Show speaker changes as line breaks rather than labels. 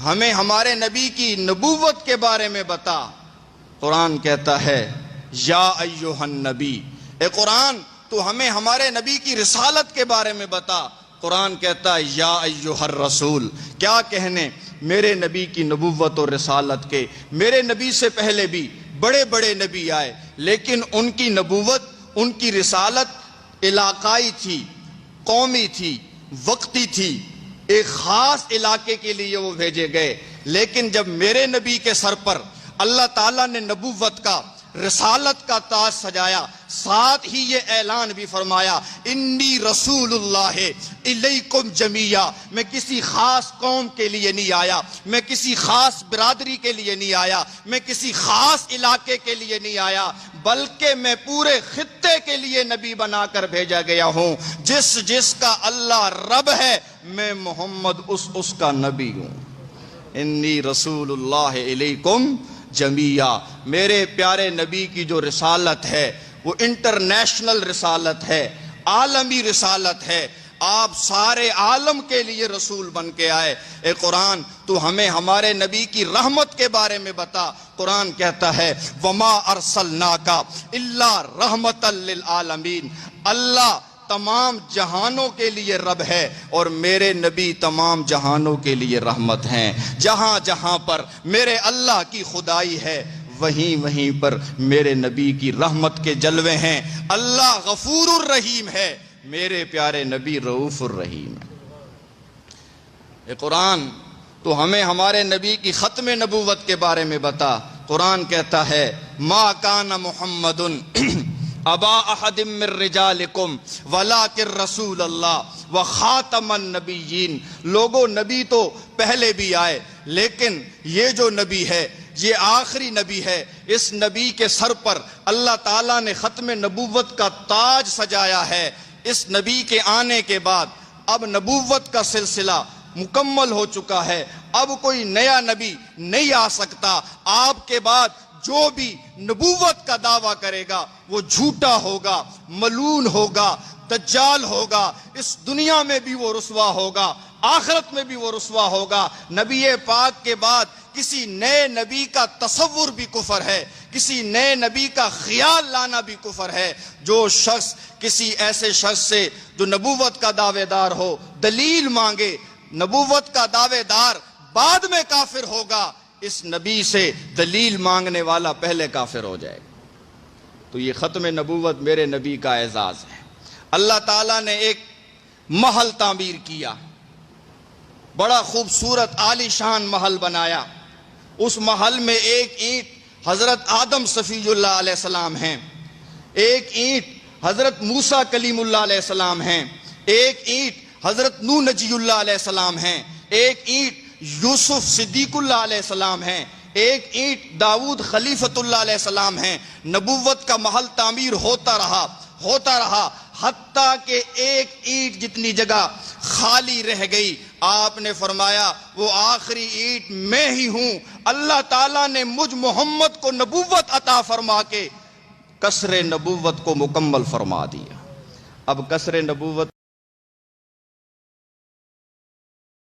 ہمیں ہمارے نبی کی نبوت کے بارے میں بتا۔ قرآن کہتا ہے یا ایھا النبی، اے قرآن تو ہمیں ہمارے نبی کی رسالت کے بارے میں بتا۔ قرآن کہتا ہے یا ایھا الرسول، کیا کہنے میرے نبی کی نبوت اور رسالت کے۔ میرے نبی سے پہلے بھی بڑے بڑے نبی آئے، لیکن ان کی نبوت، ان کی رسالت علاقائی تھی، قومی تھی، وقتی تھی، ایک خاص علاقے کے لیے وہ بھیجے گئے۔ لیکن جب میرے نبی کے سر پر اللہ تعالیٰ نے نبوت کا، رسالت کا تاج سجایا، ساتھ ہی یہ اعلان بھی فرمایا انی رسول اللہ الیکم جمیعا، میں کسی خاص قوم کے لیے نہیں آیا، میں کسی خاص برادری کے لیے نہیں آیا، میں کسی خاص علاقے کے لیے نہیں آیا، بلکہ میں پورے خطے کے لیے نبی بنا کر بھیجا گیا ہوں۔ جس کا اللہ رب ہے، میں محمد اس کا نبی ہوں۔ انی رسول اللہ الیکم جمیعا، میرے پیارے نبی کی جو رسالت ہے وہ انٹرنیشنل رسالت ہے، عالمی رسالت ہے۔ آپ سارے عالم کے لیے رسول بن کے آئے۔ اے قرآن تو ہمیں ہمارے نبی کی رحمت کے بارے میں بتا۔ قرآن کہتا ہے وما ارسلناک الا رحمۃ للعالمین، اللہ تمام جہانوں کے لیے رب ہے اور میرے نبی تمام جہانوں کے لیے رحمت ہیں۔ جہاں جہاں پر میرے اللہ کی خدائی ہے، وہیں پر میرے نبی کی رحمت کے جلوے ہیں۔ اللہ غفور الرحیم ہے، میرے پیارے نبی رؤوف الرحیم ہے۔ اے قرآن تو ہمیں ہمارے نبی کی ختم نبوت کے بارے میں بتا۔ قرآن کہتا ہے ما کان محمد ابا احد من رجالکم ولکن رسول اللہ وخاتم النبیین۔ لوگوں نبی تو پہلے بھی آئے، لیکن یہ جو نبی ہے یہ آخری نبی ہے۔ اس نبی کے سر پر اللہ تعالیٰ نے ختم نبوت کا تاج سجایا ہے۔ اس نبی کے آنے کے بعد اب نبوت کا سلسلہ مکمل ہو چکا ہے، اب کوئی نیا نبی نہیں آ سکتا۔ آپ کے بعد جو بھی نبوت کا دعویٰ کرے گا وہ جھوٹا ہوگا، ملعون ہوگا، دجال ہوگا۔ اس دنیا میں بھی وہ رسوا ہوگا، آخرت میں بھی وہ رسوا ہوگا۔ نبی پاک کے بعد کسی نئے نبی کا تصور بھی کفر ہے، کسی نئے نبی کا خیال لانا بھی کفر ہے۔ جو شخص کسی ایسے شخص سے جو نبوت کا دعوے دار ہو دلیل مانگے، نبوت کا دعوے دار بعد میں کافر ہوگا، اس نبی سے دلیل مانگنے والا پہلے کافر ہو جائے گا۔ تو یہ ختم نبوت میرے نبی کا اعزاز ہے۔ اللہ تعالیٰ نے ایک محل تعمیر کیا، بڑا خوبصورت عالی شان محل بنایا۔ اس محل میں ایک اینٹ حضرت آدم صفی اللہ علیہ السلام ہیں، ایک اینٹ حضرت موسیٰ کلیم اللہ علیہ السلام ہیں، ایک اینٹ حضرت نوح نجی اللہ علیہ السلام ہیں، ایک اینٹ یوسف صدیق اللہ علیہ السلام ہیں، ایک اینٹ داؤد خلیفۃ اللہ علیہ السلام ہیں۔ نبوت کا محل تعمیر ہوتا رہا حتیٰ کہ ایک اینٹ جتنی جگہ خالی رہ گئی۔ آپ نے فرمایا وہ آخری اینٹ میں ہی ہوں۔ اللہ تعالیٰ نے مجھ محمد کو نبوت عطا فرما کے قصر نبوت کو مکمل فرما دیا۔ اب قصر نبوت